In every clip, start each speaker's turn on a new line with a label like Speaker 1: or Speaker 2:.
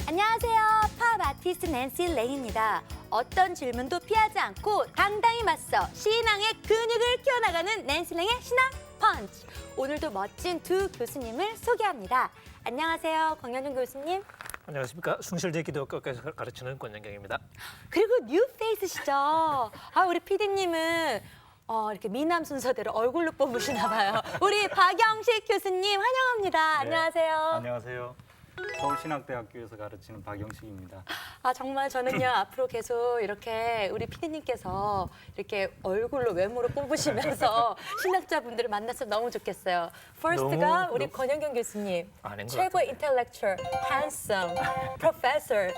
Speaker 1: 안녕하세요. 팝 아티스트 낸시 레이입니다. 어떤 질문도 피하지 않고 당당히 맞서 신앙의 근육을 키워나가는 낸시 레이의 신앙 펀치. 오늘도 멋진 두 교수님을 소개합니다. 안녕하세요. 권현중 교수님.
Speaker 2: 안녕하십니까. 숭실제 기독교에서 가르치는 권영경입니다.
Speaker 1: 그리고 뉴 페이스시죠. 우리 PD님은 이렇게 미남 순서대로 얼굴로 뽑으시나 봐요. 우리 박영식 교수님 환영합니다.
Speaker 3: 네,
Speaker 1: 안녕하세요.
Speaker 3: 안녕하세요. 서울신학대학교에서 가르치는 박영식입니다.
Speaker 1: 정말 저는요 앞으로 계속 이렇게 우리 피디님께서 이렇게 얼굴로 외모로 뽑으시면서 신학자분들을 만나서 너무 좋겠어요. 퍼스트가
Speaker 2: 너무
Speaker 1: 우리 권영경 교수님,
Speaker 2: 아닌 것
Speaker 1: 최고의
Speaker 2: 같은데.
Speaker 1: 인텔렉츄얼, handsome, professor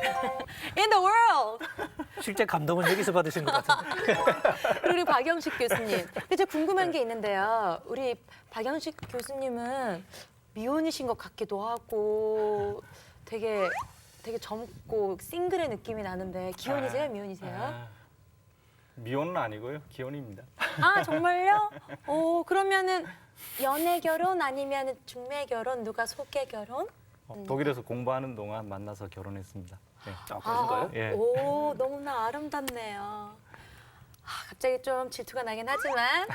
Speaker 1: in the world.
Speaker 2: 실제 감동은 여기서 받으신 것 같은데.
Speaker 1: 그리고 우리 박영식 교수님. 근데 저 궁금한 게 있는데요. 우리 박영식 교수님은 미혼이신 것 같기도 하고 되게 젊고 싱글의 느낌이 나는데 기혼이세요? 미혼이세요?
Speaker 3: 미혼은 아니고요, 기혼입니다.
Speaker 1: 정말요? 그러면은 연애 결혼 아니면 중매 결혼 누가 소개 결혼?
Speaker 3: 독일에서 공부하는 동안 만나서 결혼했습니다. 네.
Speaker 2: 그러신 거예요?
Speaker 3: 예.
Speaker 1: 오, 너무나 아름답네요. 갑자기 좀 질투가 나긴 하지만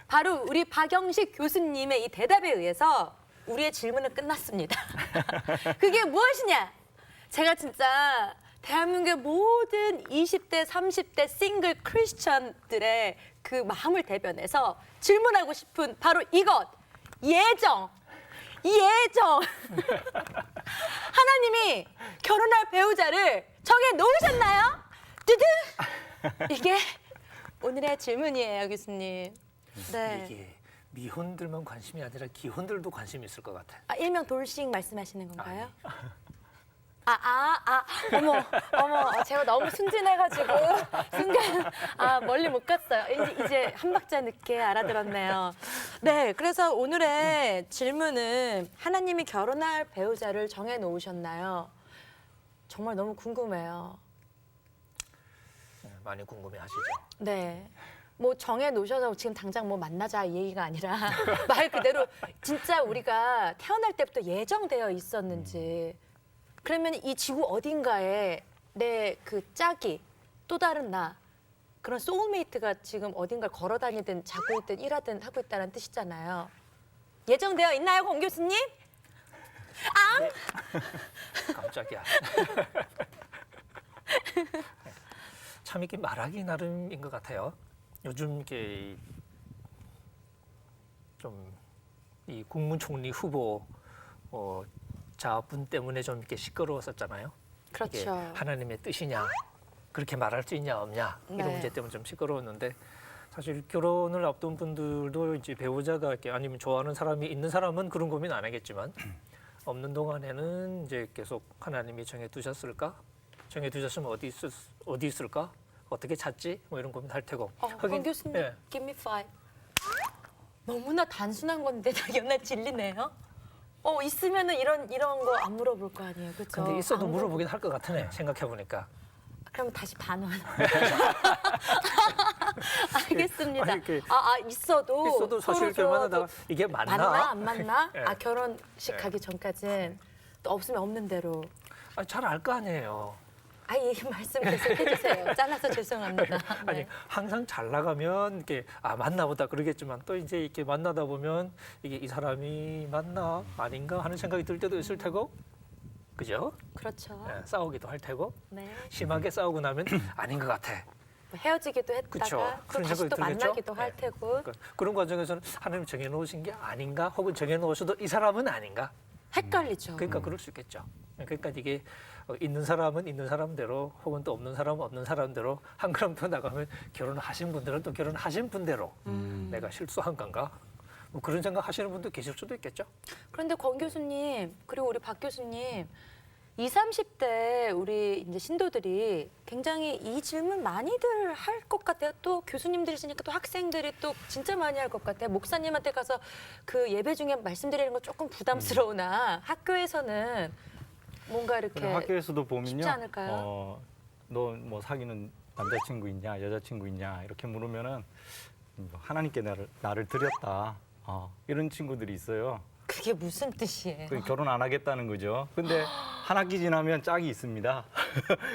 Speaker 1: 바로 우리 박영식 교수님의 이 대답에 의해서 우리의 질문은 끝났습니다. 그게 무엇이냐? 제가 진짜 대한민국의 모든 20대, 30대 싱글 크리스천들의 그 마음을 대변해서 질문하고 싶은 바로 이것. 예정. 하나님이 결혼할 배우자를 정해 놓으셨나요? 두두. 이게 오늘의 질문이에요, 교수님. 네.
Speaker 2: 이게 미혼들만 관심이 아니라 기혼들도 관심이 있을 것 같아요.
Speaker 1: 일명 돌싱 말씀하시는 건가요?
Speaker 2: 아니.
Speaker 1: 어머, 제가 너무 순진해가지고 순간 멀리 못 갔어요. 이제 한 박자 늦게 알아들었네요. 네, 그래서 오늘의 질문은 하나님이 결혼할 배우자를 정해 놓으셨나요? 정말 너무 궁금해요.
Speaker 2: 많이 궁금해하시죠.
Speaker 1: 네. 뭐 정해 놓으셔서 지금 당장 뭐 만나자 이 얘기가 아니라 말 그대로 진짜 우리가 태어날 때부터 예정되어 있었는지, 그러면 이 지구 어딘가에 내 그 짝이 또 다른 나, 그런 소울메이트가 지금 어딘가 걸어 다니든 자고 있든 일하든 하고 있다는 뜻이잖아요. 예정되어 있나요, 권 교수님?
Speaker 2: 깜짝이야. 참 이게 말하기 나름인 것 같아요. 요즘 이렇게 좀 이 국무총리 후보 자분 때문에 좀 이렇게 시끄러웠었잖아요. 이게
Speaker 1: 그렇죠.
Speaker 2: 하나님의 뜻이냐, 그렇게 말할 수 있냐 없냐 이런
Speaker 1: 네.
Speaker 2: 문제 때문에 좀 시끄러웠는데, 사실 결혼을 앞둔 분들도 이제 배우자가 이렇게 아니면 좋아하는 사람이 있는 사람은 그런 고민 안 하겠지만, 없는 동안에는 이제 계속 하나님이 정해두셨을까? 정해두셨으면 어디 있을까? 어떻게 찾지? 뭐 이런 고민할 테고.
Speaker 1: 권 교수님,
Speaker 2: 예.
Speaker 1: give me five. 너무나 단순한 건데 당연한 진리네요. 있으면은 이런 거 안 물어볼 거 아니에요, 그렇죠?
Speaker 2: 근데 있어도 물어보긴 할 것 같으네. 생각해 보니까.
Speaker 1: 그럼 다시 반원. 알겠습니다.
Speaker 2: 아니,
Speaker 1: 있어도
Speaker 2: 사실 이렇게 만나다가 이게 맞나?
Speaker 1: 안 맞나?
Speaker 2: 예.
Speaker 1: 결혼식
Speaker 2: 예.
Speaker 1: 가기 전까진 또 없으면 없는 대로.
Speaker 2: 잘 알 거 아니에요.
Speaker 1: 이 말씀 계속 해주세요. 잘라서 죄송합니다.
Speaker 2: 아니
Speaker 1: 네.
Speaker 2: 항상 잘 나가면 이렇게 만나보다 그러겠지만, 또 이제 이렇게 만나다 보면 이게 이 사람이 맞나 아닌가 하는 생각이 들 때도 있을 테고, 그죠?
Speaker 1: 그렇죠.
Speaker 2: 예, 싸우기도 할 테고,
Speaker 1: 네.
Speaker 2: 심하게 싸우고 나면 아닌 것 같아.
Speaker 1: 뭐 헤어지기도 했다가
Speaker 2: 그쵸.
Speaker 1: 또
Speaker 2: 그런
Speaker 1: 다시 또
Speaker 2: 생각이 들겠죠?
Speaker 1: 만나기도 할
Speaker 2: 네.
Speaker 1: 테고.
Speaker 2: 그러니까 그런 과정에서는 하나님 정해놓으신 게 아닌가, 혹은 정해놓으셔도 이 사람은 아닌가.
Speaker 1: 헷갈리죠.
Speaker 2: 그러니까 그럴 수 있겠죠. 그러니까 이게 있는 사람은 있는 사람대로, 혹은 또 없는 사람은 없는 사람대로 한 걸음 더 나가면 결혼하신 분들은 또 결혼하신 분대로 내가 실수한 건가? 뭐 그런 생각 하시는 분도 계실 수도 있겠죠.
Speaker 1: 그런데 권 교수님, 그리고 우리 박 교수님, 20, 30대 우리 이제 신도들이 굉장히 이 질문 많이들 할 것 같아요. 또 교수님들이시니까 또 학생들이 또 진짜 많이 할 것 같아요. 목사님한테 가서 그 예배 중에 말씀드리는 거 조금 부담스러우나 학교에서는 뭔가 이렇게
Speaker 3: 학교에서도 보면요.
Speaker 1: 쉽지 않을까요?
Speaker 3: 너 뭐 사귀는 남자친구 있냐, 여자친구 있냐 이렇게 물으면은 하나님께 나를 드렸다. 이런 친구들이 있어요.
Speaker 1: 그게 무슨 뜻이에요?
Speaker 3: 결혼 안 하겠다는 거죠. 근데 한 학기 지나면 짝이 있습니다.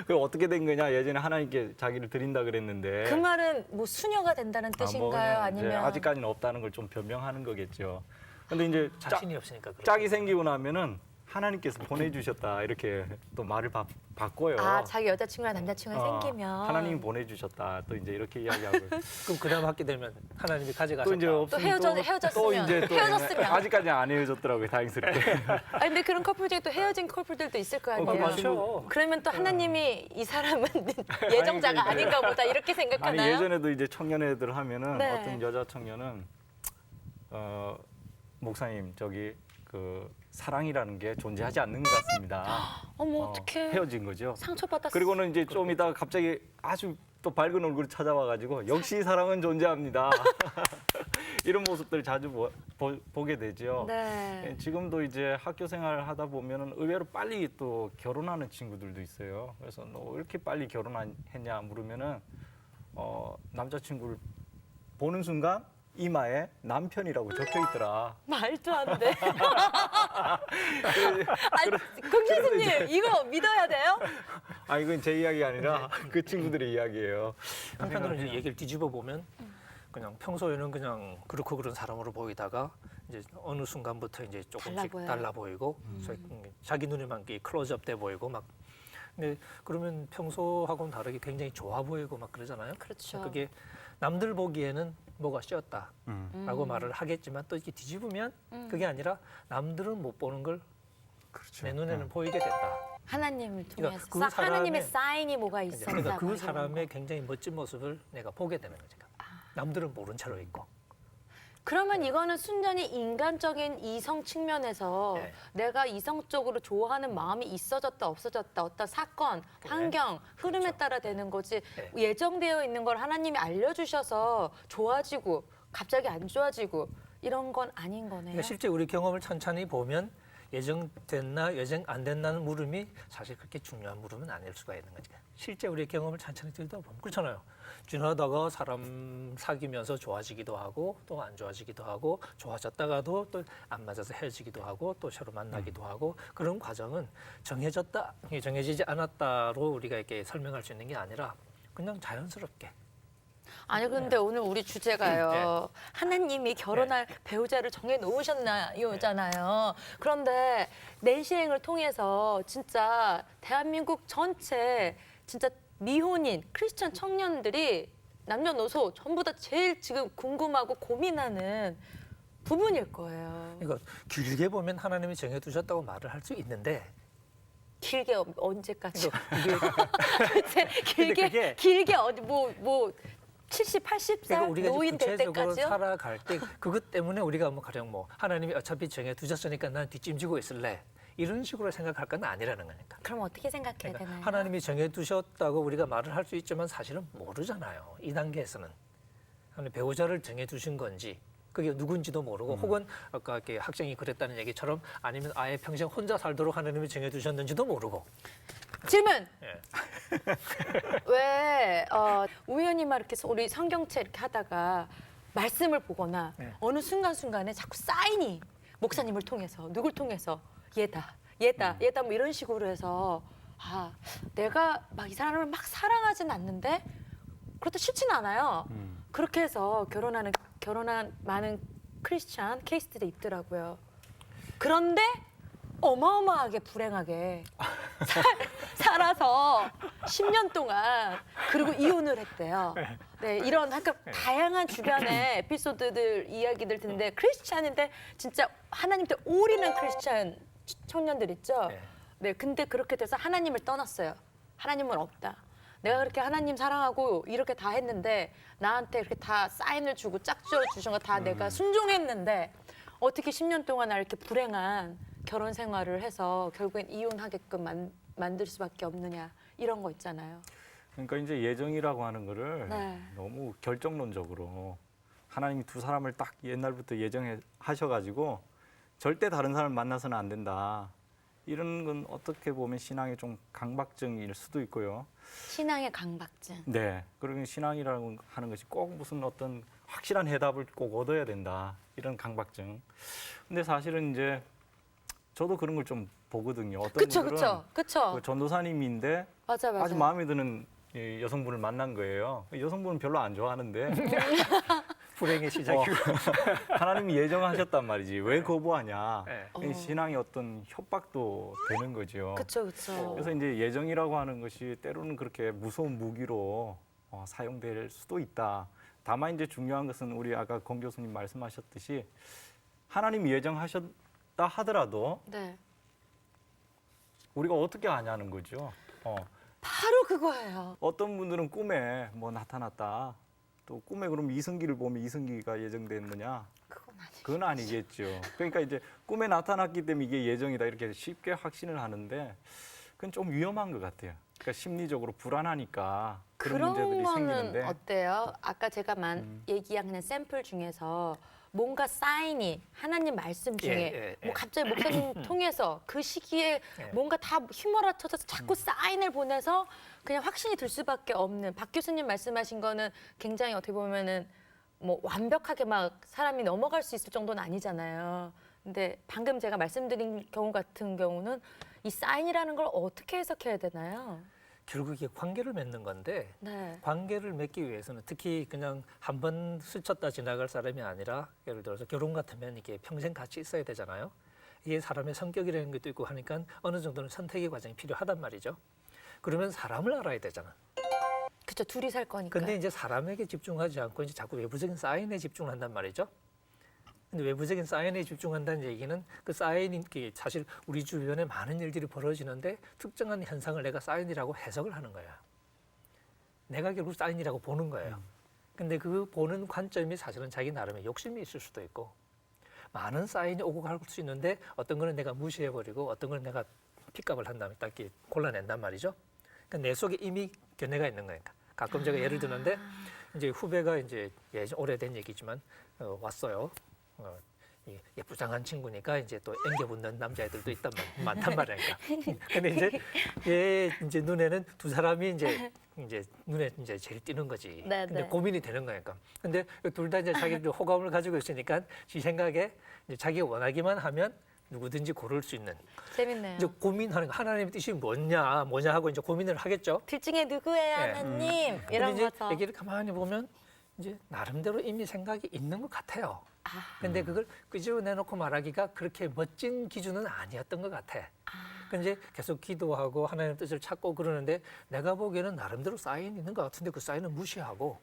Speaker 3: 그 어떻게 된 거냐? 예전에 하나님께 자기를 드린다 그랬는데.
Speaker 1: 그 말은 뭐 수녀가 된다는
Speaker 3: 뭐
Speaker 1: 뜻인가요?
Speaker 3: 그냥 이제
Speaker 1: 아니면
Speaker 3: 아직까지는 없다는 걸 좀 변명하는 거겠죠. 근데 이제
Speaker 2: 자신이 없으니까 그렇죠.
Speaker 3: 짝이 생기고 나면은 하나님께서 보내주셨다 이렇게 또 말을 바꿔요.
Speaker 1: 아 자기 여자친구나 남자친구가 생기면
Speaker 3: 하나님이 보내주셨다 또 이제 이렇게 이야기하고
Speaker 2: 그럼 그다음 학기 되면 하나님이
Speaker 3: 또
Speaker 2: 가져가셨다.
Speaker 3: 이제 없으면
Speaker 1: 헤어졌으면
Speaker 3: 또 이제 또
Speaker 1: 헤어졌으면.
Speaker 3: 아직까지 안 헤어졌더라고요 다행스럽게.
Speaker 1: 아 근데 그런 커플 중에 또 헤어진 커플들도 있을 거 아니에요.
Speaker 2: 많죠.
Speaker 1: 그러면 또 하나님이 이 사람은 예정자가
Speaker 3: 아니,
Speaker 1: 아닌가 보다 이렇게
Speaker 3: 아니
Speaker 1: 생각하나요?
Speaker 3: 예전에도 이제 청년애들 하면은
Speaker 1: 네.
Speaker 3: 어떤 여자 청년은 목사님 저기 그 사랑이라는 게 존재하지 않는 것 같습니다.
Speaker 1: 어머 어떡해.
Speaker 3: 헤어진 거죠.
Speaker 1: 상처받았어.
Speaker 3: 그리고는 이제 좀 이따가 갑자기 아주 또 밝은 얼굴이 찾아와가지고 역시 사랑은 존재합니다. 이런 모습들 자주 보게 되죠.
Speaker 1: 네.
Speaker 3: 지금도 이제 학교 생활을 하다 보면은 의외로 빨리 또 결혼하는 친구들도 있어요. 그래서 너 왜 이렇게 빨리 결혼했냐 물으면은 남자친구를 보는 순간 이마에 남편이라고 적혀 있더라.
Speaker 1: 말도 안 돼. 아니, 공 교수님 이거 믿어야 돼요?
Speaker 3: 아 이건 제 이야기 아니라 그 친구들의 이야기예요.
Speaker 2: 한편으로 이제 얘기를 뒤집어 보면 그냥 평소에는 그냥 그렇고 그런 사람으로 보이다가 이제 어느 순간부터 이제 조금씩 달라 보이고 자기 눈에만 클로즈업 돼 보이고 막. 근데 그러면 평소하고는 다르게 굉장히 좋아 보이고 막 그러잖아요.
Speaker 1: 그렇죠.
Speaker 2: 그게 남들 보기에는 뭐가 씌었다라고 말을 하겠지만 또 이렇게 뒤집으면 그게 아니라 남들은 못 보는 걸 내 눈에는 보이게 됐다.
Speaker 1: 하나님을 통해서
Speaker 2: 그러니까 그 사람의-
Speaker 1: 하나님의 사인이 뭐가 있었다.
Speaker 2: 그러니까 그
Speaker 1: 뭐
Speaker 2: 사람의 굉장히 멋진 모습을 내가 보게 되는 거죠. 남들은 모른 채로 있고.
Speaker 1: 그러면 이거는 순전히 인간적인 이성 측면에서
Speaker 2: 네.
Speaker 1: 내가 이성적으로 좋아하는 마음이 있어졌다 없어졌다 어떤 사건, 환경, 흐름에
Speaker 2: 그렇죠.
Speaker 1: 따라 되는 거지
Speaker 2: 네.
Speaker 1: 예정되어 있는 걸 하나님이 알려주셔서 좋아지고 갑자기 안 좋아지고 이런 건 아닌 거네요.
Speaker 2: 그러니까 실제 우리 경험을 천천히 보면 예정됐나 예정 안 됐나는 물음이 사실 그렇게 중요한 물음은 아닐 수가 있는 거죠. 실제 우리 경험을 천천히 들다 보면 그렇잖아요. 지나다가 사람 사귀면서 좋아지기도 하고 또 안 좋아지기도 하고 좋아졌다가도 또 안 맞아서 헤어지기도 하고 또 서로 만나기도 하고 그런 과정은 정해졌다, 정해지지 않았다로 우리가 이렇게 설명할 수 있는 게 아니라 그냥 자연스럽게.
Speaker 1: 아니 근데 오늘 우리 주제가요. 하나님이 결혼할 배우자를 정해 놓으셨나요잖아요. 그런데 낸시행을 통해서 진짜 대한민국 전체 진짜 미혼인 크리스천 청년들이 남녀노소 전부 다 제일 지금 궁금하고 고민하는 부분일 거예요.
Speaker 2: 그러니까 길게 보면 하나님이 정해두셨다고 말을 할 수 있는데
Speaker 1: 길게 언제까지?
Speaker 2: 그러니까 이게
Speaker 1: 도대체 길게
Speaker 2: 그게-
Speaker 1: 길게 어디 뭐 70, 80살
Speaker 2: 그러니까 우리가 이제
Speaker 1: 노인 될
Speaker 2: 구체적으로
Speaker 1: 때까지요?
Speaker 2: 살아갈 때 그것 때문에 우리가 뭐 가령 뭐 하나님이 어차피 정해두셨으니까 난 뒷짐지고 있을래 이런 식으로 생각할 건 아니라는 거니까.
Speaker 1: 그럼 어떻게 생각해야
Speaker 2: 그러니까
Speaker 1: 되나요?
Speaker 2: 하나님이 정해두셨다고 우리가 말을 할 수 있지만 사실은 모르잖아요. 이 단계에서는 하나님 배우자를 정해두신 건지 그게 누군지도 모르고 혹은 아까 이렇게 학생이 그랬다는 얘기처럼 아니면 아예 평생 혼자 살도록 하나님이 정해두셨는지도 모르고.
Speaker 1: 질문.
Speaker 2: 예.
Speaker 1: 왜 우연히만 이렇게 우리 성경책 이렇게 하다가 말씀을 보거나
Speaker 2: 네.
Speaker 1: 어느 순간순간에 자꾸 사인이 목사님을 통해서 누굴 통해서 얘다 뭐 이런 식으로 해서 아 내가 막 이 사람을 막 사랑하진 않는데 그렇다 싫진 않아요. 그렇게 해서 결혼한 많은 크리스찬 케이스들이 있더라고요. 그런데 어마어마하게 불행하게 살아서 10년 동안 그리고 이혼을 했대요. 네, 이런 다양한 주변의 에피소드들 이야기들 듣는데 크리스찬인데 진짜 하나님 때 올인한 크리스찬 청년들 있죠.
Speaker 2: 네.
Speaker 1: 네, 근데 그렇게 돼서 하나님을 떠났어요. 하나님은 없다. 내가 그렇게 하나님 사랑하고 이렇게 다 했는데 나한테 이렇게 다 사인을 주고 짝지어 주신 거 다 내가 순종했는데 어떻게 10년 동안 이렇게 불행한 결혼 생활을 해서 결국엔 이혼하게끔 만들 수밖에 없느냐 이런 거 있잖아요.
Speaker 3: 그러니까 이제 예정이라고 하는 거를
Speaker 1: 네.
Speaker 3: 너무 결정론적으로 하나님이 두 사람을 딱 옛날부터 예정해 하셔가지고 절대 다른 사람을 만나서는 안 된다. 이런 건 어떻게 보면 신앙의 좀 강박증일 수도 있고요.
Speaker 1: 신앙의 강박증.
Speaker 3: 네. 그리고 신앙이라고 하는 것이 꼭 무슨 어떤 확실한 해답을 꼭 얻어야 된다. 이런 강박증. 근데 사실은 이제 저도 그런 걸 좀 보거든요. 어떤
Speaker 1: 그쵸,
Speaker 3: 분들은
Speaker 1: 그쵸, 그쵸.
Speaker 3: 그 전도사님인데
Speaker 1: 맞아, 맞아.
Speaker 3: 아주 마음에 드는 이 여성분을 만난 거예요. 여성분은 별로 안 좋아하는데
Speaker 2: 불행의 시작이고.
Speaker 3: 하나님이 예정하셨단 말이지. 왜 거부하냐.
Speaker 2: 네.
Speaker 3: 이 신앙의 어떤 협박도 되는 거죠.
Speaker 1: 그쵸, 그쵸.
Speaker 3: 그래서 이제 예정이라고 하는 것이 때로는 그렇게 무서운 무기로 사용될 수도 있다. 다만 이제 중요한 것은 우리 아까 권 교수님 말씀하셨듯이 하나님이 예정하셨다 하더라도
Speaker 1: 네.
Speaker 3: 우리가 어떻게 아냐는 거죠.
Speaker 1: 바로 그거예요.
Speaker 3: 어떤 분들은 꿈에 뭐 나타났다. 또 꿈에 그럼 이승기를 보면 이승기가 예정됐느냐?
Speaker 1: 그건 아니죠.
Speaker 3: 그건 아니겠죠. 그러니까 이제 꿈에 나타났기 때문에 이게 예정이다 이렇게 쉽게 확신을 하는데 그건 좀 위험한 것 같아요. 그러니까 심리적으로 불안하니까 그런 문제들이
Speaker 1: 거는
Speaker 3: 생기는데
Speaker 1: 어때요? 아까 제가 얘기한 그냥 샘플 중에서 뭔가 사인이 하나님 말씀 중에
Speaker 2: 예, 예.
Speaker 1: 뭐 갑자기 목사님 통해서 그 시기에
Speaker 2: 예.
Speaker 1: 뭔가 다 휘몰아쳐져서 자꾸 사인을 보내서 그냥 확신이 들 수밖에 없는 박 교수님 말씀하신 거는 굉장히 어떻게 보면은 뭐 완벽하게 막 사람이 넘어갈 수 있을 정도는 아니잖아요. 근데 방금 제가 말씀드린 경우 같은 경우는 이 사인이라는 걸 어떻게 해석해야 되나요?
Speaker 2: 결국 이게 관계를 맺는 건데
Speaker 1: 네.
Speaker 2: 관계를 맺기 위해서는 특히 그냥 한 번 스쳤다 지나갈 사람이 아니라 예를 들어서 결혼 같으면 이게 평생 같이 있어야 되잖아요. 이게 사람의 성격이라는 것도 있고 하니까 어느 정도는 선택의 과정이 필요하단 말이죠. 그러면 사람을 알아야 되잖아.
Speaker 1: 그쵸, 둘이 살 거니까.
Speaker 2: 근데 이제 사람에게 집중하지 않고 이제 자꾸 외부적인 사인에 집중을 한단 말이죠. 근데 외부적인 사인에 집중한다는 얘기는 그 사인이 사실 우리 주변에 많은 일들이 벌어지는데 특정한 현상을 내가 사인이라고 해석을 하는 거야. 내가 결국 사인이라고 보는 거예요. 근데 그 보는 관점이 사실은 자기 나름의 욕심이 있을 수도 있고 많은 사인이 오고 갈 수 있는데 어떤 거는 내가 무시해버리고 어떤 거는 내가 픽업을 한 다음에 딱 이렇게 골라낸단 말이죠. 그러니까 내 속에 이미 견해가 있는 거니까. 가끔 제가 예를 드는데 이제 후배가 이제 오래된 얘기지만 왔어요. 이 예쁘장한 친구니까 이제 또 앵겨붙는 남자애들도 많단 말이니까. 근데 이제 얘 이제 눈에는 두 사람이 이제 눈에 이제 제일 띄는 거지.
Speaker 1: 네,
Speaker 2: 근데
Speaker 1: 네.
Speaker 2: 고민이 되는 거니까. 근데 둘 다 이제 자기들 호감을 가지고 있으니까 지 생각에 이제 자기가 원하기만 하면 누구든지 고를 수 있는.
Speaker 1: 재밌네요.
Speaker 2: 이제 고민하는 거 하나님의 뜻이 뭐냐 하고 이제 고민을 하겠죠.
Speaker 1: 둘 중에 누구예요,
Speaker 2: 네.
Speaker 1: 하나님?
Speaker 2: 근데
Speaker 1: 이런
Speaker 2: 이제
Speaker 1: 거죠.
Speaker 2: 얘기를 가만히 보면 이제 나름대로 이미 생각이 있는 것 같아요. 근데 그걸 끄집어내놓고 말하기가 그렇게 멋진 기준은 아니었던 것 같아. 근데 이제 계속 기도하고 하나님의 뜻을 찾고 그러는데 내가 보기에는 나름대로 사인 있는 것 같은데 그 사인은 무시하고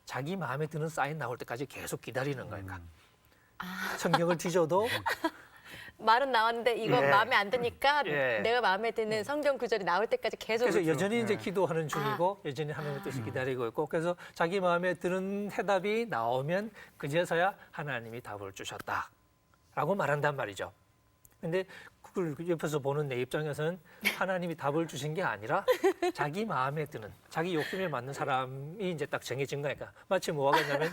Speaker 2: 자기 마음에 드는 사인 나올 때까지 계속 기다리는 거니까. 성경을 뒤져도
Speaker 1: 말은 나왔는데 이거
Speaker 2: 예.
Speaker 1: 마음에 안 드니까
Speaker 2: 예.
Speaker 1: 내가 마음에 드는 성경 구절이 나올 때까지 계속
Speaker 2: 그래서 여전히 이제
Speaker 3: 네.
Speaker 2: 기도하는 중이고 여전히 하나님의 뜻을 기다리고 있고 그래서 자기 마음에 드는 해답이 나오면 그제서야 하나님이 답을 주셨다라고 말한단 말이죠. 근데 그걸 옆에서 보는 내 입장에서는 하나님이 답을 주신 게 아니라 자기 마음에 드는 자기 욕심에 맞는 사람이 이제 딱 정해진 거니까 마치 뭐 하겠냐면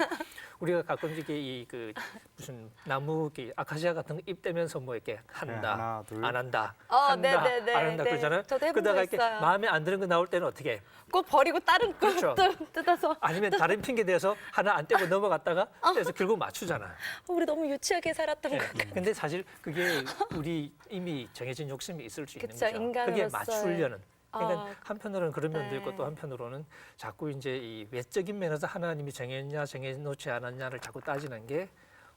Speaker 2: 우리가 가끔씩 그 무슨 나무 이렇게 아카시아 같은 거 잎 떼면서 뭐 이렇게 한다
Speaker 3: 네, 하나, 둘.
Speaker 2: 안 한다
Speaker 1: 네,
Speaker 2: 한다
Speaker 1: 네, 네,
Speaker 2: 안 한다
Speaker 1: 네.
Speaker 2: 그러잖아요.
Speaker 1: 저도 해본
Speaker 2: 그러다가
Speaker 1: 적
Speaker 2: 이렇게
Speaker 1: 있어요.
Speaker 2: 마음에 안 드는 거 나올 때는 어떻게 해?
Speaker 1: 꼭 버리고 다른 거
Speaker 2: 그렇죠.
Speaker 1: 뜯어서
Speaker 2: 아니면 다른 핑계 대서 하나 안 떼고 넘어갔다가 떼서 결국 맞추잖아.
Speaker 1: 우리 너무 유치하게 살았던
Speaker 2: 예.
Speaker 1: 것 같아요.
Speaker 2: 근데 사실 그게 우리 이미 정해진 욕심이 있을 수 있는
Speaker 1: 그쵸,
Speaker 2: 거죠. 그게
Speaker 1: 인간으로서의.
Speaker 2: 맞추려는. 그러니까
Speaker 1: 아,
Speaker 2: 한편으로는 그런 면도
Speaker 1: 네.
Speaker 2: 있고 또 한편으로는 자꾸 이제 이 외적인 면에서 하나님이 정했냐 정해놓지 않았냐를 자꾸 따지는 게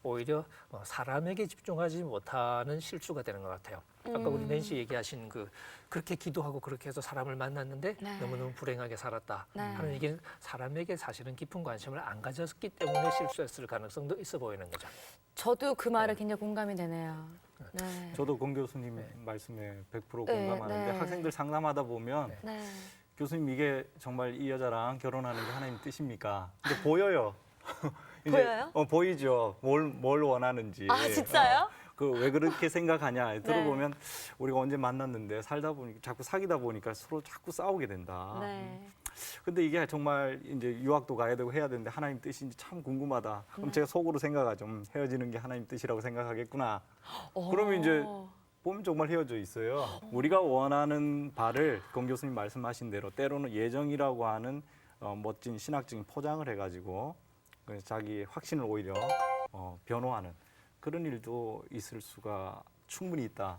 Speaker 2: 오히려 사람에게 집중하지 못하는 실수가 되는 것 같아요. 아까 우리 낸시 얘기하신 그렇게 기도하고 그렇게 해서 사람을 만났는데
Speaker 1: 네.
Speaker 2: 너무너무 불행하게 살았다
Speaker 1: 네.
Speaker 2: 하는 얘기는 사람에게 사실은 깊은 관심을 안 가졌기 때문에 실수했을 가능성도 있어 보이는 거죠.
Speaker 1: 저도 그 말에 굉장히 공감이 되네요. 네.
Speaker 3: 저도 권 교수님 말씀에 100%
Speaker 1: 네,
Speaker 3: 공감하는데
Speaker 1: 네.
Speaker 3: 학생들 상담하다 보면
Speaker 1: 네.
Speaker 3: 교수님 이게 정말 이 여자랑 결혼하는 게 하나님 뜻입니까? 근데 보여요. 이제,
Speaker 1: 보여요?
Speaker 3: 보이죠. 뭘 원하는지.
Speaker 1: 아, 진짜요?
Speaker 3: 그 왜 그렇게 생각하냐 들어보면 우리가 언제 만났는데 살다 보니까 자꾸 사귀다 보니까 서로 자꾸 싸우게 된다.
Speaker 1: 네.
Speaker 3: 근데 이게 정말 이제 유학도 가야 되고 해야 되는데 하나님 뜻인지 참 궁금하다. 그럼 제가 속으로 생각하죠. 헤어지는 게 하나님 뜻이라고 생각하겠구나. 그러면 이제 보면 정말 헤어져 있어요. 우리가 원하는 바를 권 교수님 말씀하신 대로 때로는 예정이라고 하는 멋진 신학적인 포장을 해가지고 자기의 확신을 오히려 변호하는 그런 일도 있을 수가 충분히 있다.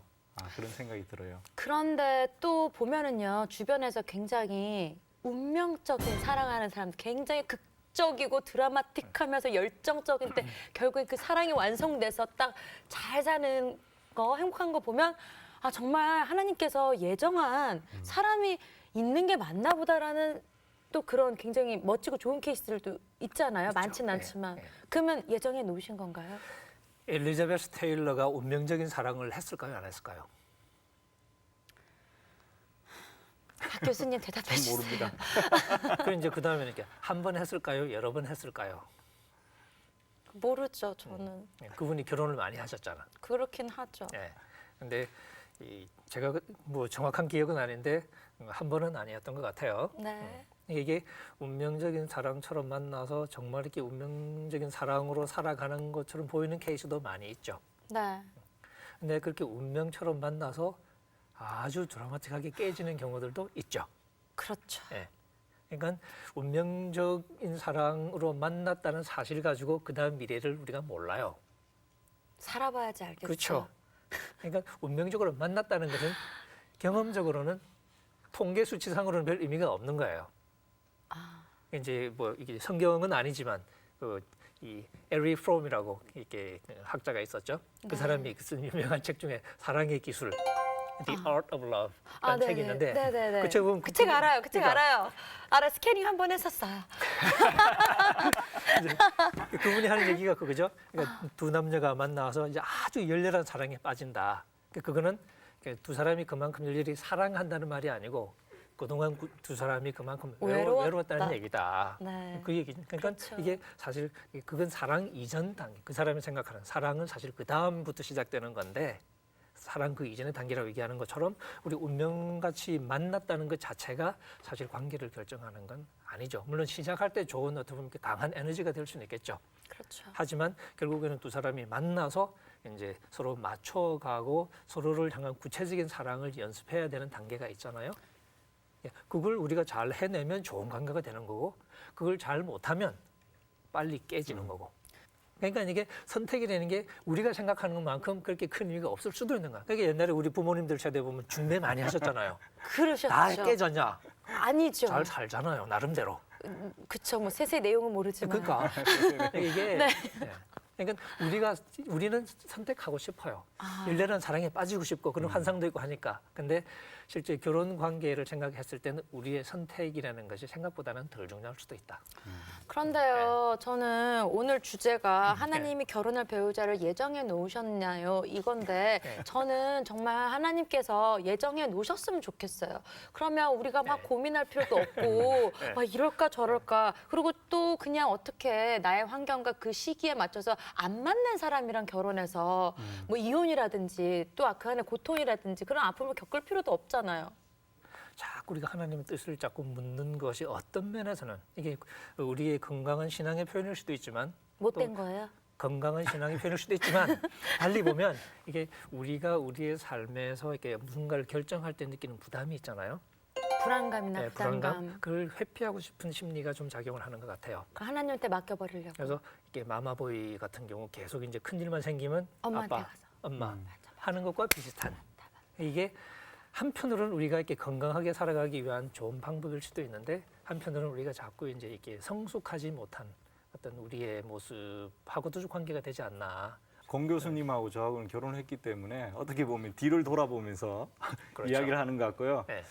Speaker 3: 그런 생각이 들어요.
Speaker 1: 그런데 또 보면은요, 주변에서 굉장히 운명적인 사랑하는 사람, 굉장히 극적이고 드라마틱하면서 열정적인데 결국엔 그 사랑이 완성돼서 딱 잘 사는 거, 행복한 거 보면 아 정말 하나님께서 예정한 사람이 있는 게 맞나 보다라는 또 그런 굉장히 멋지고 좋은 케이스들도 있잖아요.
Speaker 2: 있죠.
Speaker 1: 많진
Speaker 2: 네,
Speaker 1: 않지만.
Speaker 2: 네.
Speaker 1: 그러면 예정해 놓으신 건가요?
Speaker 2: 엘리자베스 테일러가 운명적인 사랑을 했을까요, 안 했을까요?
Speaker 1: 박 교수님 대답해
Speaker 3: 전
Speaker 1: 주세요.
Speaker 3: 모릅니다.
Speaker 2: 그럼 이제 그 다음에 이렇게 한 번 했을까요, 여러 번 했을까요?
Speaker 1: 모르죠, 저는.
Speaker 2: 그분이 결혼을 많이 하셨잖아.
Speaker 1: 그렇긴 하죠.
Speaker 2: 예. 근데 제가 뭐 정확한 기억은 아닌데 한 번은 아니었던 것 같아요.
Speaker 1: 네.
Speaker 2: 이게 운명적인 사랑처럼 만나서 정말 이렇게 운명적인 사랑으로 살아가는 것처럼 보이는 케이스도 많이 있죠.
Speaker 1: 네.
Speaker 2: 근데 그렇게 운명처럼 만나서 아주 드라마틱하게 깨지는 경우들도 있죠.
Speaker 1: 그렇죠.
Speaker 2: 예. 그러니까 운명적인 사랑으로 만났다는 사실 가지고 그다음 미래를 우리가 몰라요.
Speaker 1: 살아봐야지 알겠죠.
Speaker 2: 그렇죠. 그러니까 운명적으로 만났다는 것은 경험적으로는 통계 수치상으로는 별 의미가 없는 거예요.
Speaker 1: 아,
Speaker 2: 이제 뭐 이게 성경은 아니지만 이 에리 프롬이라고 이렇게 학자가 있었죠. 그
Speaker 1: 네.
Speaker 2: 사람이 쓴 유명한 책 중에 사랑의 기술, The Art of Love
Speaker 1: 아,
Speaker 2: 라는 책이 있는데
Speaker 1: 네네네.
Speaker 2: 그 책 보면
Speaker 1: 그 책 알아요. 그 책
Speaker 2: 그러니까
Speaker 1: 알아요. 알아 스캐닝 한 번 했었어요.
Speaker 2: 그분이 하는 얘기가 그거죠. 그러니까 두 남녀가 만나서 이제 아주 열렬한 사랑에 빠진다. 그거는 두 사람이 그만큼 열렬히 사랑한다는 말이 아니고 그동안 두 사람이 그만큼
Speaker 1: 외로웠다.
Speaker 2: 외로웠다는 얘기다.
Speaker 1: 네.
Speaker 2: 그 얘기. 그러니까
Speaker 1: 그쵸.
Speaker 2: 이게 사실 그건 사랑 이전 단계. 그 사람이 생각하는 사랑은 사실 그 다음부터 시작되는 건데 사랑 그 이전의 단계라고 얘기하는 것처럼 우리 운명같이 만났다는 것 자체가 사실 관계를 결정하는 건 아니죠. 물론 시작할 때 좋은 어떻게 보면 강한 에너지가 될 수는 있겠죠.
Speaker 1: 그렇죠.
Speaker 2: 하지만 결국에는 두 사람이 만나서 이제 서로 맞춰가고 서로를 향한 구체적인 사랑을 연습해야 되는 단계가 있잖아요. 예, 그걸 우리가 잘 해내면 좋은 관계가 되는 거고 그걸 잘 못하면 빨리 깨지는 거고. 그러니까 이게 선택이라는 게 우리가 생각하는 것만큼 그렇게 큰 의미가 없을 수도 있는 거야. 그러니까 옛날에 우리 부모님들 세대 보면 중매 많이 하셨잖아요.
Speaker 1: 그러셨죠.
Speaker 2: 다 깨졌냐?
Speaker 1: 아니죠.
Speaker 2: 잘 살잖아요, 나름대로.
Speaker 1: 그쵸. 뭐 세세 내용은 모르지만.
Speaker 2: 그러니까 이게
Speaker 1: 네.
Speaker 2: 예. 그러니까 우리는 선택하고 싶어요.
Speaker 1: 아.
Speaker 2: 열렬한 사랑에 빠지고 싶고 그런 환상도 있고 하니까. 근데 실제 결혼 관계를 생각했을 때는 우리의 선택이라는 것이 생각보다는 덜 중요할 수도 있다.
Speaker 1: 그런데요,
Speaker 2: 네.
Speaker 1: 저는 오늘 주제가 하나님이 결혼할 배우자를 예정해 놓으셨냐요 이건데
Speaker 2: 네.
Speaker 1: 저는 정말 하나님께서 예정해 놓으셨으면 좋겠어요. 그러면 우리가 막
Speaker 2: 네.
Speaker 1: 고민할 필요도 없고
Speaker 2: 네.
Speaker 1: 막 이럴까 저럴까 그리고 또 그냥 어떻게 나의 환경과 그 시기에 맞춰서 안 맞는 사람이랑 결혼해서 뭐 이혼이라든지 또 그 안에 고통이라든지 그런 아픔을 겪을 필요도 없잖아요.
Speaker 2: 자꾸 우리가 하나님의 뜻을 자꾸 묻는 것이 어떤 면에서는 이게 우리의 건강한 신앙의 표현일 수도 있지만
Speaker 1: 못된 거예요?
Speaker 2: 건강한 신앙의 표현일 수도 있지만 달리 보면 이게 우리가 우리의 삶에서 이렇게 무슨가를 결정할 때 느끼는 부담이 있잖아요.
Speaker 1: 불안감이나
Speaker 2: 네,
Speaker 1: 부담감.
Speaker 2: 그걸 회피하고 싶은 심리가 좀 작용을 하는 것 같아요.
Speaker 1: 그 하나님한테 맡겨버리려고.
Speaker 2: 그래서 이게 마마보이 같은 경우 계속 이제 큰 일만 생기면
Speaker 1: 엄마한테
Speaker 2: 아빠,
Speaker 1: 가서.
Speaker 2: 엄마 하는 것과 비슷한 이게 한편으로는 우리가 이렇게 건강하게 살아가기 위한 좋은 방법일 수도 있는데 한편으로는 우리가 자꾸 이제 이렇게 성숙하지 못한 어떤 우리의 모습하고도 좀 관계가 되지 않나.
Speaker 3: 공 교수님하고 저하고는 결혼했기 때문에 어떻게 보면 뒤를 돌아보면서
Speaker 2: 그렇죠.
Speaker 3: 이야기를 하는 것 같고요.
Speaker 2: 네.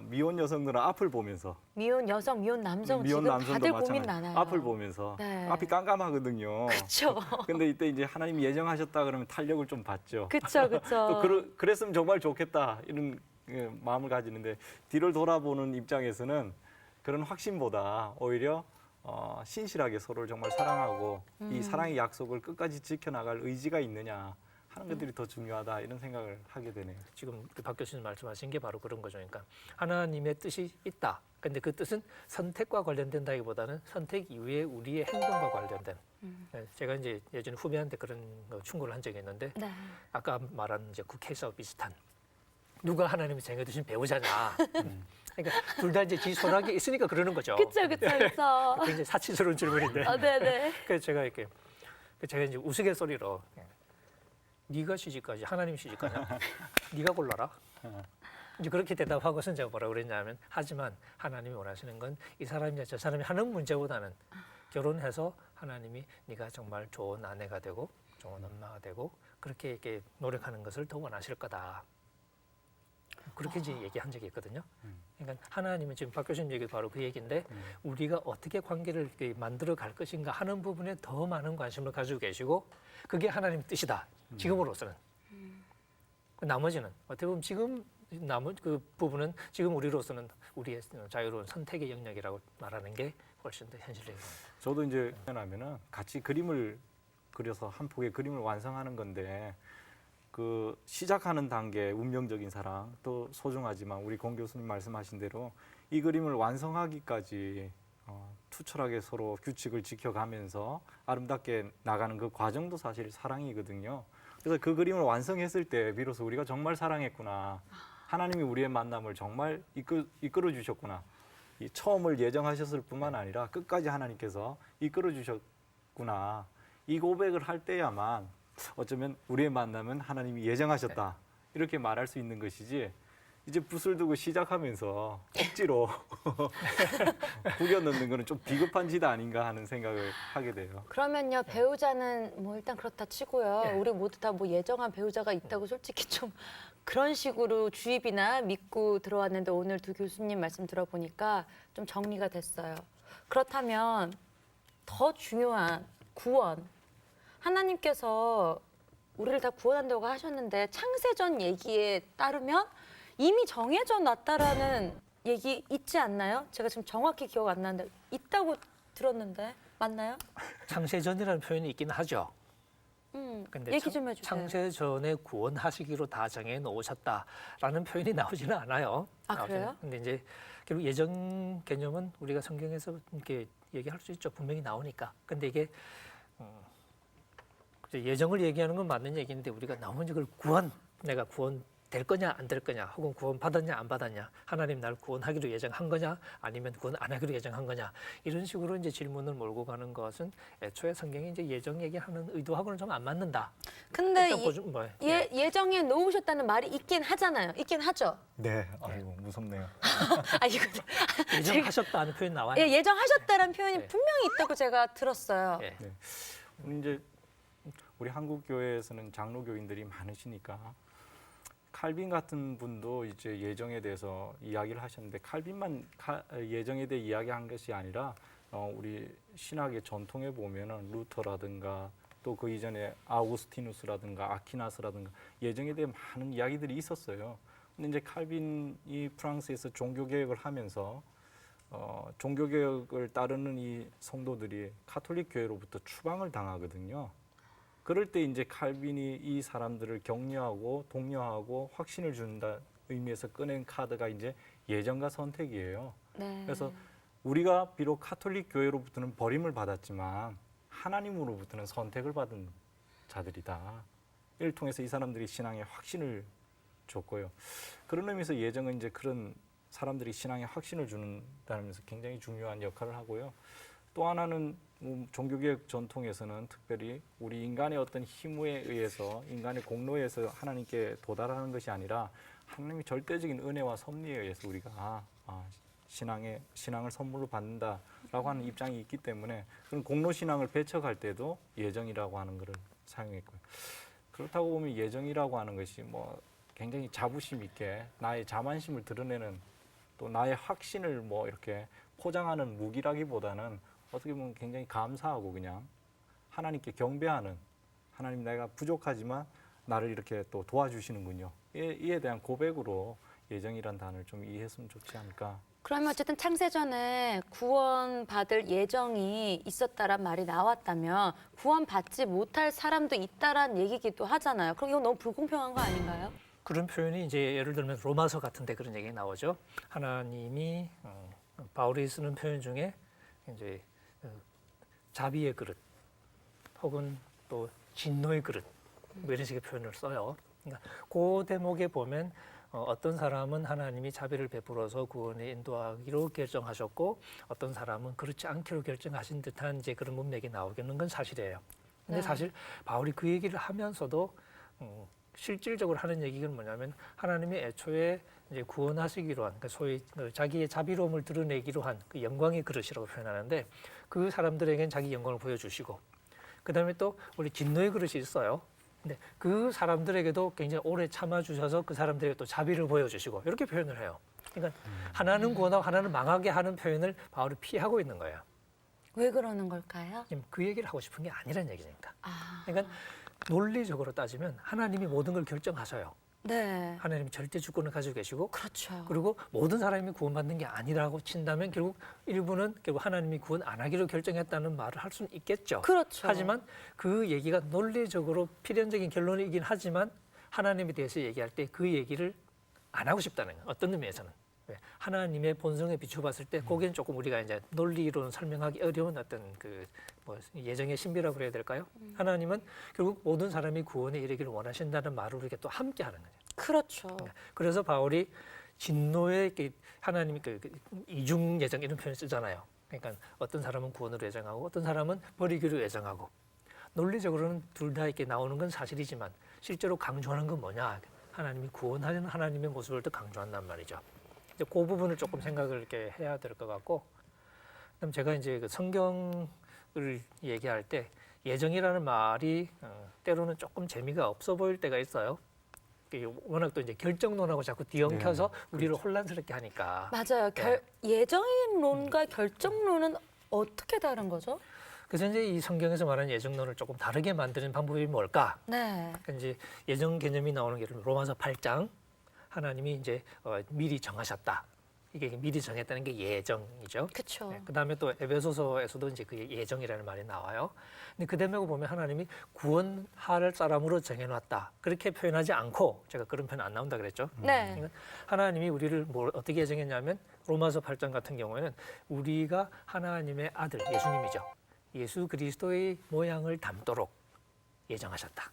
Speaker 3: 미혼 여성들은 앞을 보면서
Speaker 1: 미혼 여성, 미혼 남성
Speaker 3: 미혼
Speaker 1: 지금
Speaker 3: 남성도
Speaker 1: 다들 고민
Speaker 3: 마찬가지.
Speaker 1: 많아요.
Speaker 3: 앞을 보면서
Speaker 1: 네.
Speaker 3: 앞이 깜깜하거든요.
Speaker 1: 그렇죠.
Speaker 3: 근데 이때 이제 하나님이 예정하셨다 그러면 탄력을 좀 받죠.
Speaker 1: 그렇죠, 그렇죠.
Speaker 3: 또 그랬으면 정말 좋겠다 이런 마음을 가지는데 뒤를 돌아보는 입장에서는 그런 확신보다 오히려 신실하게 서로를 정말 사랑하고 이 사랑의 약속을 끝까지 지켜나갈 의지가 있느냐 하는 것들이 더 중요하다 이런 생각을 하게 되네요.
Speaker 2: 지금 박 교수님 말씀하신 게 바로 그런 거죠. 그러니까 하나님의 뜻이 있다. 근데 그 뜻은 선택과 관련된다기보다는 선택 이후에 우리의 행동과 관련된. 네, 제가 이제 예전에 후배한테 그런 거 충고를 한 적이 있는데
Speaker 1: 네.
Speaker 2: 아까 말한 이제 그 케이스와 비슷한 누가 하나님이 정해두신 배우자냐. 그러니까 둘 다 이제 지 소락이 있으니까 그러는 거죠.
Speaker 1: 그쵸, 그쵸, 그쵸.
Speaker 2: 굉장히 사치스러운 질문인데.
Speaker 1: 네네.
Speaker 2: 그래서 제가 이렇게 제가 이제 우스갯소리로 네가 시집가지 하나님 시집가냐? 네가 골라라. 이제 그렇게 대답한 것은 제가 뭐라 그랬냐면 하지만 하나님이 원하시는 건 이 사람이나 저 사람이 하는 문제보다는 결혼해서 하나님이 네가 정말 좋은 아내가 되고 좋은 엄마가 되고 그렇게 이렇게 노력하는 것을 더 원하실 거다. 그렇게 이제 얘기한 적이 있거든요. 그러니까 하나님은 지금 박 교수님 얘기 바로 그 얘기인데 우리가 어떻게 관계를 이렇게 만들어 갈 것인가 하는 부분에 더 많은 관심을 가지고 계시고 그게 하나님 뜻이다. 지금으로서는. 그 나머지는 어떻게 보면 지금 남은 그 부분은 지금 우리로서는 우리의 자유로운 선택의 영역이라고 말하는 게 훨씬 더 현실적인 겁니다.
Speaker 3: 저도 이제 하면은 같이 그림을 그려서 한 폭의 그림을 완성하는 건데 그 시작하는 단계 운명적인 사랑 또 소중하지만 우리 공 교수님 말씀하신 대로 이 그림을 완성하기까지 투철하게 서로 규칙을 지켜가면서 아름답게 나가는 그 과정도 사실 사랑이거든요. 그래서 그 그림을 완성했을 때 비로소 우리가 정말 사랑했구나. 하나님이 우리의 만남을 정말 이끌어 주셨구나. 이 처음을 예정하셨을 뿐만 아니라 끝까지 하나님께서 이끌어 주셨구나. 이 고백을 할 때야만 어쩌면 우리의 만남은 하나님이 예정하셨다. 이렇게 말할 수 있는 것이지 이제 붓을 두고 시작하면서 억지로 구겨 넣는 거는 좀 비겁한 짓 아닌가 하는 생각을 하게 돼요.
Speaker 1: 그러면요, 배우자는 뭐 일단 그렇다 치고요.
Speaker 2: 네.
Speaker 1: 우리 모두 다 뭐 예정한 배우자가 있다고 솔직히 좀 그런 식으로 주입이나 믿고 들어왔는데 오늘 두 교수님 말씀 들어보니까 좀 정리가 됐어요. 그렇다면 더 중요한 구원. 하나님께서 우리를 다 구원한다고 하셨는데 창세전 얘기에 따르면 이미 정해져 놨다라는 얘기 있지 않나요? 제가 지금 정확히 기억 안 나는데 있다고 들었는데 맞나요?
Speaker 2: 창세전이라는 표현이 있긴 하죠. 근데
Speaker 1: 얘기 좀 해주세요.
Speaker 2: 창세전에 구원하시기로 다 정해 놓으셨다라는 표현이 나오지는 않아요.
Speaker 1: 아, 그래요?
Speaker 2: 근데 이제 결국 예정 개념은 우리가 성경에서 이렇게 얘기할 수 있죠. 분명히 나오니까. 근데 이게 이제 예정을 얘기하는 건 맞는 얘기인데 우리가 너무 이걸 내가 구원 될 거냐 안 될 거냐 혹은 구원 받았냐 안 받았냐 하나님 날 구원하기로 예정한 거냐 아니면 구원 안 하기로 예정한 거냐 이런 식으로 이제 질문을 몰고 가는 것은 애초에 성경이 이제 예정 얘기하는 의도하고는 좀 안 맞는다.
Speaker 1: 근데 예정에 놓으셨다는 말이 있긴 하잖아요. 있긴 하죠.
Speaker 3: 네, 아이고 무섭네요.
Speaker 1: 아 이거
Speaker 2: 예정하셨다는 표현 나와요.
Speaker 1: 예, 예정하셨다는 표현이
Speaker 2: 네.
Speaker 1: 분명히 있다고 제가 들었어요.
Speaker 2: 예.
Speaker 3: 이제 우리 한국 교회에서는 장로교인들이 많으시니까 칼빈 같은 분도 이제 예정에 대해서 이야기를 하셨는데 칼빈만 예정에 대해 이야기한 것이 아니라 우리 신학의 전통에 보면은 루터라든가 또 그 이전에 아우구스티누스라든가 아퀴나스라든가 예정에 대해 많은 이야기들이 있었어요. 근데 이제 칼빈이 프랑스에서 종교개혁을 하면서 종교개혁을 따르는 이 성도들이 카톨릭 교회로부터 추방을 당하거든요. 그럴 때 이제 칼빈이 이 사람들을 격려하고 독려하고 확신을 준다 의미에서 꺼낸 카드가 이제 예정과 선택이에요.
Speaker 1: 네.
Speaker 3: 그래서 우리가 비록 카톨릭 교회로부터는 버림을 받았지만 하나님으로부터는 선택을 받은 자들이다. 이를 통해서 이 사람들이 신앙에 확신을 줬고요. 그런 의미에서 예정은 이제 그런 사람들이 신앙에 확신을 준다면서 굉장히 중요한 역할을 하고요. 또 하나는 종교개혁 전통에서는 특별히 우리 인간의 어떤 힘에 의해서 인간의 공로에 의해서 하나님께 도달하는 것이 아니라 하나님의 절대적인 은혜와 섭리에 의해서 우리가 신앙을 선물로 받는다라고 하는 입장이 있기 때문에 그런 공로 신앙을 배척할 때도 예정이라고 하는 것을 사용했고요. 그렇다고 보면 예정이라고 하는 것이 뭐 굉장히 자부심 있게 나의 자만심을 드러내는 또 나의 확신을 뭐 이렇게 포장하는 무기라기보다는 어떻게 보면 굉장히 감사하고 그냥 하나님께 경배하는 하나님 내가 부족하지만 나를 이렇게 또 도와주시는군요. 이에 대한 고백으로 예정이란 단어를 좀 이해했으면 좋지 않을까.
Speaker 1: 그러면 어쨌든 창세전에 구원받을 예정이 있었다란 말이 나왔다면 구원받지 못할 사람도 있다란 얘기기도 하잖아요. 그럼 이건 너무 불공평한 거 아닌가요?
Speaker 2: 그런 표현이 이제 예를 들면 로마서 같은데 그런 얘기 나오죠. 하나님이 바울이 쓰는 표현 중에 이제 자비의 그릇 혹은 또 진노의 그릇 뭐 이런 식의 표현을 써요. 그러니까 그 대목에 보면 어떤 사람은 하나님이 자비를 베풀어서 구원에 인도하기로 결정하셨고 어떤 사람은 그렇지 않기로 결정하신 듯한 이제 그런 문맥이 나오는 건 사실이에요. 근데
Speaker 1: 네.
Speaker 2: 사실 바울이 그 얘기를 하면서도 실질적으로 하는 얘기는 뭐냐면 하나님이 애초에 이제 구원하시기로 한, 그러니까 소위 자기의 자비로움을 드러내기로 한 그 영광의 그릇이라고 표현하는데 그 사람들에겐 자기 영광을 보여주시고 그다음에 또 우리 진노의 그릇이 있어요. 근데 그 사람들에게도 굉장히 오래 참아주셔서 그 사람들에게 또 자비를 보여주시고 이렇게 표현을 해요. 그러니까 하나는 구원하고 하나는 망하게 하는 표현을 바울이 피하고 있는 거예요.
Speaker 1: 왜 그러는 걸까요?
Speaker 2: 지금 그 얘기를 하고 싶은 게 아니란 얘기니까.
Speaker 1: 아,
Speaker 2: 그러니까 논리적으로 따지면 하나님이 모든 걸 결정하셔요.
Speaker 1: 네.
Speaker 2: 하나님이 절대 주권을 가지고 계시고
Speaker 1: 그렇죠.
Speaker 2: 그리고 모든 사람이 구원받는 게 아니라고 친다면 결국 일부는 결국 하나님이 구원 안 하기로 결정했다는 말을 할 수는 있겠죠.
Speaker 1: 그렇죠.
Speaker 2: 하지만 그 얘기가 논리적으로 필연적인 결론이긴 하지만 하나님에 대해서 얘기할 때 그 얘기를 안 하고 싶다는 거예요. 어떤 의미에서는. 왜? 하나님의 본성에 비춰봤을 때 거기는 조금 우리가 이제 논리로는 설명하기 어려운 어떤 그 뭐 예정의 신비라고 그래야 될까요? 하나님은 결국 모든 사람이 구원에 이르기를 원하신다는 말을 우리가 또 함께 하는 거죠.
Speaker 1: 그렇죠.
Speaker 2: 그래서 바울이 진노의 하나님이 그 이중 예정 이런 표현을 쓰잖아요. 그러니까 어떤 사람은 구원으로 예정하고 어떤 사람은 버리기로 예정하고 논리적으로는 둘 다 이렇게 나오는 건 사실이지만 실제로 강조하는 건 뭐냐? 하나님이 구원하는 하나님의 모습을 더 강조한단 말이죠. 이제 그 부분을 조금 생각을 이렇게 해야 될 것 같고, 그럼 제가 이제 그 성경을 얘기할 때 예정이라는 말이 때로는 조금 재미가 없어 보일 때가 있어요. 워낙 또 이제 결정론하고 자꾸 뒤엉켜서 우리를 혼란스럽게 하니까.
Speaker 1: 맞아요. 예정론과 결정론은 어떻게 다른 거죠?
Speaker 2: 그래서 이제 이 성경에서 말하는 예정론을 조금 다르게 만드는 방법이 뭘까?
Speaker 1: 네.
Speaker 2: 그러니까 이제 예정 개념이 나오는 게 로마서 8장 하나님이 이제 미리 정하셨다. 이게 미리 정했다는 게 예정이죠.
Speaker 1: 그렇죠.
Speaker 2: 네, 그다음에 또 에베소서에서도 이제 그 예정이라는 말이 나와요. 근데 그 대목을 보면 하나님이 구원할 사람으로 정해놨다. 그렇게 표현하지 않고 제가 그런 표현 안 나온다 그랬죠.
Speaker 1: 네.
Speaker 2: 그러니까 하나님이 우리를 어떻게 예정했냐면 로마서 8장 같은 경우에는 우리가 하나님의 아들 예수님이죠. 예수 그리스도의 모양을 담도록 예정하셨다.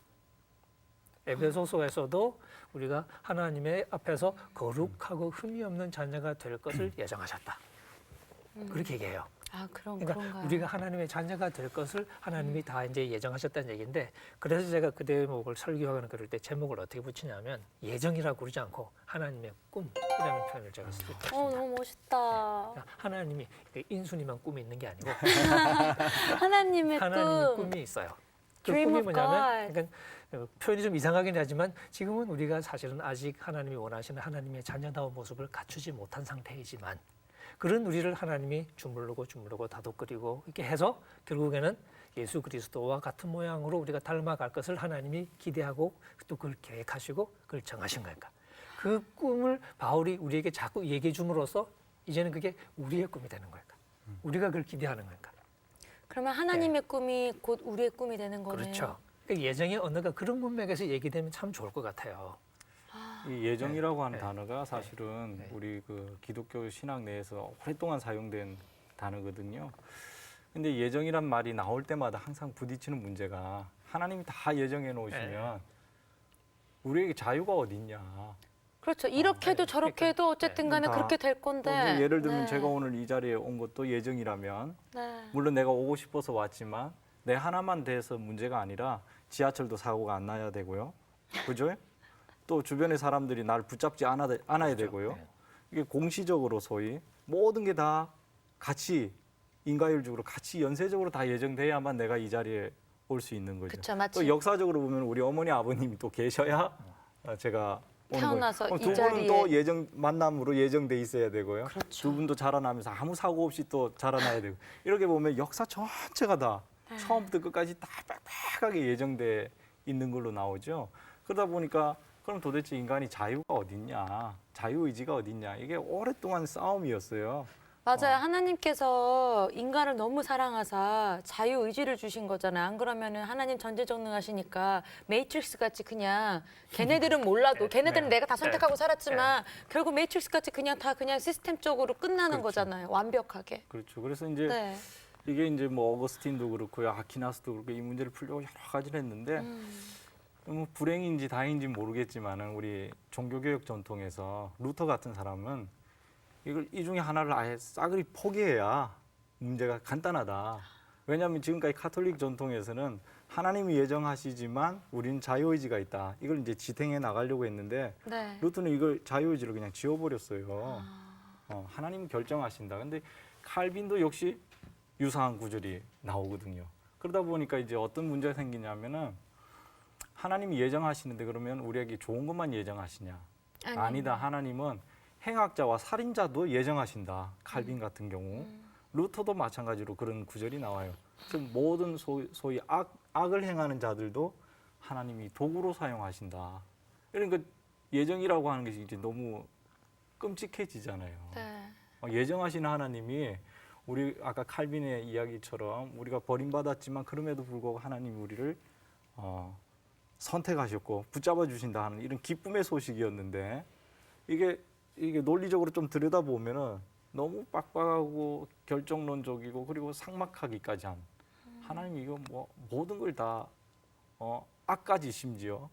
Speaker 2: 에베소서에서도 우리가 하나님의 앞에서 거룩하고 흠이 없는 자녀가 될 것을 예정하셨다. 그렇게 얘기해요.
Speaker 1: 아,
Speaker 2: 그러니까
Speaker 1: 그런가요?
Speaker 2: 우리가 하나님의 자녀가 될 것을 하나님이 다 이제 예정하셨다는 얘기인데, 그래서 제가 그 대목을 설교하거나 그럴 때 제목을 어떻게 붙이냐면 예정이라고 그러지 않고 하나님의 꿈이라는 표현을 제가 쓰고 있습니다.
Speaker 1: 너무 멋있다.
Speaker 2: 그러니까 하나님이 인순이만 꿈이 있는 게 아니고
Speaker 1: 하나님의
Speaker 2: 하나님의
Speaker 1: 꿈.
Speaker 2: 꿈이 있어요. 그
Speaker 1: Dream
Speaker 2: 꿈이
Speaker 1: of
Speaker 2: 뭐냐면, 그러니까 표현이 좀 이상하긴 하지만 지금은 우리가 사실은 아직 하나님이 원하시는 하나님의 자녀다운 모습을 갖추지 못한 상태이지만 그런 우리를 하나님이 주물르고 다독거리고 이렇게 해서 결국에는 예수 그리스도와 같은 모양으로 우리가 닮아갈 것을 하나님이 기대하고 또 그걸 계획하시고 그걸 정하신 거니까. 그 꿈을 바울이 우리에게 자꾸 얘기해 줌으로써 이제는 그게 우리의 꿈이 되는 거니까. 우리가 그걸 기대하는 거니까.
Speaker 1: 그러면 하나님의 꿈이 곧 우리의 꿈이 되는 거네요.
Speaker 2: 그렇죠. 그러니까 예정의 언어가 그런 문맥에서 얘기되면 참 좋을 것 같아요.
Speaker 3: 이 예정이라고 하는
Speaker 2: 네.
Speaker 3: 단어가 사실은
Speaker 2: 네.
Speaker 3: 우리 그 기독교 신학 내에서 오랫동안 사용된 단어거든요. 근데 예정이란 말이 나올 때마다 항상 부딪히는 문제가 하나님이 다 예정해 놓으시면 우리에게 자유가 어딨냐.
Speaker 1: 그렇죠. 이렇게도
Speaker 2: 네.
Speaker 1: 저렇게도 어쨌든 간에
Speaker 3: 다
Speaker 1: 그렇게 될 건데.
Speaker 3: 예를 들면
Speaker 1: 네.
Speaker 3: 제가 오늘 이 자리에 온 것도 예정이라면
Speaker 1: 네.
Speaker 3: 물론 내가 오고 싶어서 왔지만 내 하나만 돼서 문제가 아니라 지하철도 사고가 안 나야 되고요. 그죠? 또 주변의 사람들이 날 붙잡지 않아야 되고요.
Speaker 2: 네.
Speaker 3: 이게 공시적으로 소위 모든 게 다 같이 인과율적으로 같이 연쇄적으로 다 예정돼야만 내가 이 자리에 올 수 있는 거죠.
Speaker 1: 그쵸, 마치
Speaker 3: 또 역사적으로 보면 우리 어머니 아버님이 또 계셔야 제가 오는
Speaker 1: 태어나서
Speaker 3: 거예요.
Speaker 1: 이
Speaker 3: 두 분은
Speaker 1: 자리에.
Speaker 3: 또 예정 만남으로 예정돼 있어야 되고요.
Speaker 1: 그렇죠.
Speaker 3: 두 분도 자라나면서 아무 사고 없이 또 자라나야 되고 이렇게 보면 역사 전체가 다
Speaker 1: 네.
Speaker 3: 처음부터 끝까지 다 빽빽하게 예정돼 있는 걸로 나오죠. 그러다 보니까 그럼 도대체 인간이 자유가 어딨냐, 자유의지가 어딨냐 이게 오랫동안 싸움이었어요.
Speaker 1: 맞아요. 하나님께서 인간을 너무 사랑하사 자유의지를 주신 거잖아요. 안 그러면은 하나님 전지전능하시니까 매트릭스 같이 그냥 걔네들은 몰라도 걔네들은 내가 다 선택하고 살았지만 결국 매트릭스 같이 그냥 다 그냥 시스템적으로 끝나는
Speaker 3: 그렇죠.
Speaker 1: 거잖아요. 완벽하게.
Speaker 3: 그렇죠. 그래서 이제
Speaker 1: 네.
Speaker 3: 이게 이제 뭐 어거스틴도 그렇고요, 아퀴나스도 그렇고 이 문제를 풀려고 여러 가지를 했는데 뭐 불행인지 다행인지 모르겠지만은 우리 종교개혁 전통에서 루터 같은 사람은 이걸 이 중에 하나를 아예 싸그리 포기해야 문제가 간단하다. 왜냐하면 지금까지 카톨릭 전통에서는 하나님이 예정하시지만 우리는 자유의지가 있다. 이걸 이제 지탱해 나가려고 했는데
Speaker 1: 네.
Speaker 3: 루터는 이걸 자유의지를 그냥 지워버렸어요. 하나님이 결정하신다. 근데 칼빈도 역시 유사한 구절이 나오거든요. 그러다 보니까 이제 어떤 문제가 생기냐면은 하나님이 예정하시는데 그러면 우리에게 좋은 것만 예정하시냐? 아니다. 하나님은 행악자와 살인자도 예정하신다. 칼빈 같은 경우. 루터도 마찬가지로 그런 구절이 나와요. 즉 모든 소위 악을 행하는 자들도 하나님이 도구로 사용하신다. 그러니까 예정이라고 하는 것이 이제 너무 끔찍해지잖아요.
Speaker 1: 네.
Speaker 3: 예정하신 하나님이 우리 아까 칼빈의 이야기처럼 우리가 버림받았지만 그럼에도 불구하고 하나님이 우리를 선택하셨고 붙잡아 주신다 하는 이런 기쁨의 소식이었는데 이게 논리적으로 좀 들여다보면은 너무 빡빡하고 결정론적이고 그리고 삭막하기까지 한 하나님이 이거 뭐 모든 걸 다 악까지 심지어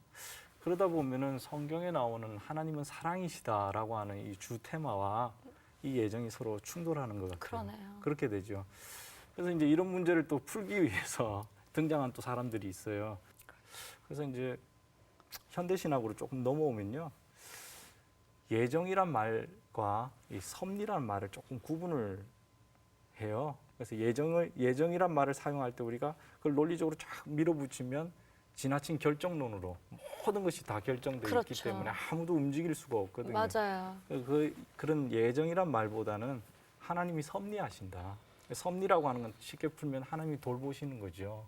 Speaker 3: 그러다 보면은 성경에 나오는 하나님은 사랑이시다라고 하는 이 주 테마와 이 예정이 서로 충돌하는 것 같아요.
Speaker 1: 그러네요.
Speaker 3: 그렇게 되죠. 그래서 이제 이런 문제를 또 풀기 위해서 등장한 또 사람들이 있어요. 그래서 이제 현대 신학으로 조금 넘어오면요. 예정이란 말과 이 섭리란 말을 조금 구분을 해요. 그래서 예정이란 말을 사용할 때 우리가 그걸 논리적으로 쫙 밀어붙이면 지나친 결정론으로 모든 것이 다 결정되어 있기
Speaker 1: 그렇죠.
Speaker 3: 때문에 아무도 움직일 수가 없거든요.
Speaker 1: 맞아요.
Speaker 3: 그런 예정이란 말보다는 하나님이 섭리하신다. 섭리라고 하는 건 쉽게 풀면 하나님이 돌보시는 거죠.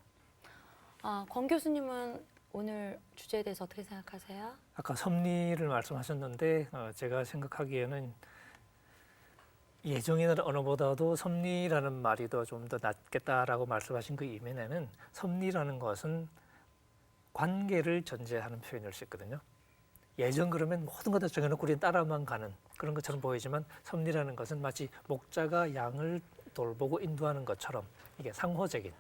Speaker 1: 권 교수님은 오늘 주제에 대해서 어떻게 생각하세요?
Speaker 2: 아까 섭리를 말씀하셨는데 제가 생각하기에는 예정이라는 언어보다도 섭리라는 말이 더 좀 더 낫겠다라고 말씀하신 그 이면에는 섭리라는 것은 관계를 전제하는 표현일 수 있거든요. 예정 그러면 모든 것 다 정해놓고 우리는 따라만 가는 그런 것처럼 보이지만 섭리라는 것은 마치 목자가 양을 돌보고 인도하는 것처럼 이게 상호적인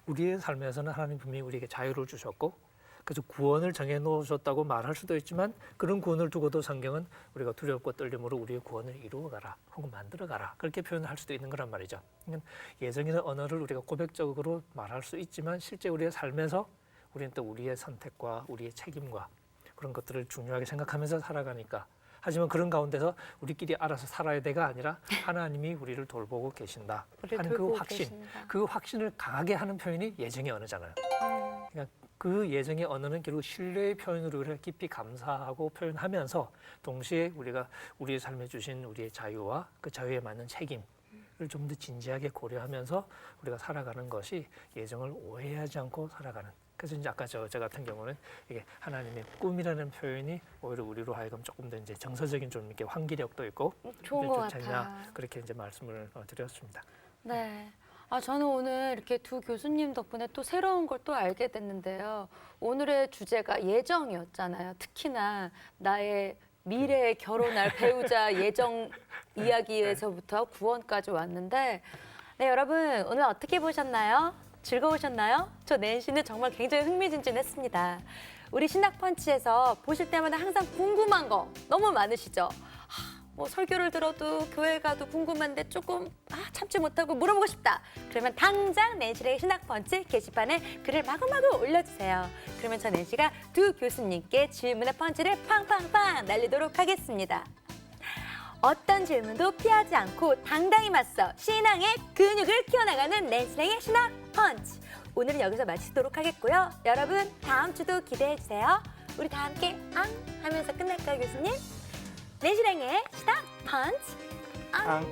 Speaker 2: 우리의 삶에서는 하나님 분명히 우리에게 자유를 주셨고 그래서 구원을 정해놓으셨다고 말할 수도 있지만 그런 구원을 두고도 성경은 우리가 두렵고 떨림으로 우리의 구원을 이루어가라 혹은 만들어가라 그렇게 표현을 할 수도 있는 거란 말이죠. 그러니까 예정이라는 언어를 우리가 고백적으로 말할 수 있지만 실제 우리의 삶에서 우리는 또 우리의 선택과 우리의 책임과 그런 것들을 중요하게 생각하면서 살아가니까 하지만 그런 가운데서 우리끼리 알아서 살아야 돼가 아니라 하나님이 우리를 돌보고 계신다 하는 그 확신, 그 확신을 강하게 하는 표현이 예정의 언어잖아요. 그러니까 그 예정의 언어는 결국 신뢰의 표현으로 우리가 깊이 감사하고 표현하면서 동시에 우리가 우리의 삶에 주신 우리의 자유와 그 자유에 맞는 책임을 좀 더 진지하게 고려하면서 우리가 살아가는 것이 예정을 오해하지 않고 살아가는. 그래서 이제 아까 저 같은 경우는 이게 하나님의 꿈이라는 표현이 오히려 우리로 하여금 조금 더 이제 정서적인 좀 이렇게 환기력도 있고
Speaker 1: 좋은 것
Speaker 2: 좋지 않냐,
Speaker 1: 같아요.
Speaker 2: 그렇게 이제 말씀을 드렸습니다.
Speaker 1: 네. 저는 오늘 이렇게 두 교수님 덕분에 또 새로운 걸 또 알게 됐는데요. 오늘의 주제가 예정이었잖아요. 특히나 나의 미래에 결혼할 배우자 예정 이야기에서부터 구원까지 왔는데 네, 여러분 오늘 어떻게 보셨나요? 즐거우셨나요? 저 낸시는 정말 굉장히 흥미진진했습니다. 우리 신학펀치에서 보실 때마다 항상 궁금한 거 너무 많으시죠? 뭐 설교를 들어도 교회 가도 궁금한데 조금 참지 못하고 물어보고 싶다. 그러면 당장 낸시의 신학펀치 게시판에 글을 마구마구 올려주세요. 그러면 저 낸시가 두 교수님께 질문의 펀치를 팡팡팡 날리도록 하겠습니다. 어떤 질문도 피하지 않고 당당히 맞서 신앙의 근육을 키워나가는 낸시의 신학 펀치. 오늘은 여기서 마치도록 하겠고요. 여러분 다음 주도 기대해주세요. 우리 다 함께 앙 하면서 끝낼까요, 교수님? 낸시랑의 신학 펀치. 앙.